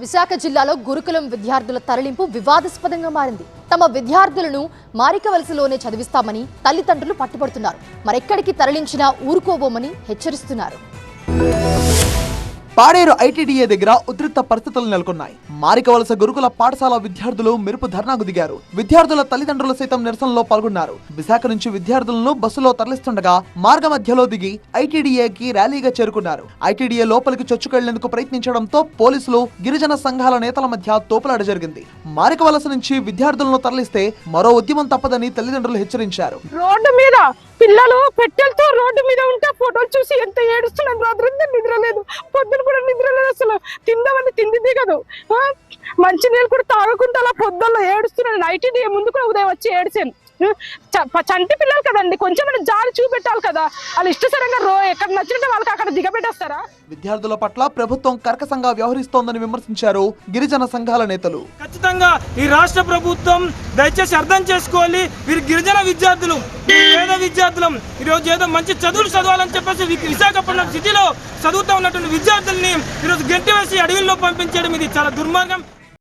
విశాఖ జిల్లాలో గురుకులం విద్యార్థుల తరలింపు వివాదాస్పదంగా మారింది. తమ విద్యార్థులను మారికవలసలోనే చదివిస్తామని తల్లిదండ్రులు పట్టుబడుతున్నారు. మరెక్కడికి తరలించినా ఊరుకోబోమని హెచ్చరిస్తున్నారు. పాడేరు ఐటీడీఏ దగ్గర ఉద్రిక్త పరిస్థితులు నెలకొన్నాయి. మారికవలస గురుకుల పాఠశాల విద్యార్థులు మెరుపు ధర్నాకు దిగారు. విద్యార్థుల తల్లిదండ్రులు సైతం నిరసనలో పాల్గొన్నారు. విశాఖ నుంచి విద్యార్థులను బస్సులో తరలిస్తుండగా మార్గ మధ్యలో దిగి ఐటీడీఏకి ర్యాలీగా చేరుకున్నారు. ఐటీడీఏ లోపలికి చొచ్చుకెళ్లేందుకు ప్రయత్నించడంతో పోలీసులు, గిరిజన సంఘాల నేతల మధ్య తోపులాట జరిగింది. మారికవలస నుంచి విద్యార్థులను తరలిస్తే మరో ఉద్యమం తప్పదని తల్లిదండ్రులు హెచ్చరించారు. రోడ్డు మీద పిల్లలు పెట్టెలతో రోడ్డు మీద ఉంటే ఫోటోలు చూసి ఎంత ఏడుస్తున్నాం. రాత్రి నిద్ర లేదు, పొద్దున కూడా నిద్ర లేదు. అసలు తిందామని తిండి దిగదు. మంచి నీళ్ళు కూడా తాగకుండా అలా పొద్దుల్లో ఏడుస్తున్నాను. ఐటీడీఏ ముందు కూడా ఉదయం వచ్చి ఏడిచాను. చంటి పిల్లలు కదండి, కొంచెం జాలి చూపెట్టాలి కదా. వాళ్ళు ఇష్టసరంగా ఎక్కడ నచ్చినట్టు వాళ్ళకి అక్కడ దిగబెట్టేస్తారా? విద్యార్థుల పట్ల ప్రభుత్వం కర్కశంగా వ్యవహరిస్తోందని విమర్శించారు గిరిజన సంఘాల నేతలు. ఖచ్చితంగా ఈ రాష్ట్ర ప్రభుత్వం దయచేసి అర్థం చేసుకోవాలి. వీరు గిరిజన విద్యార్థులు, పేద విద్యార్థులం. ఈరోజు ఏదో మంచి చదువులు చదవాలని చెప్పేసి విశాఖపట్నం సిటీలో చదువుతూ ఉన్నటువంటి విద్యార్థుల్ని ఈరోజు గెంటి వేసి అడవిలో పంపించడం ఇది చాలా దుర్మార్గం.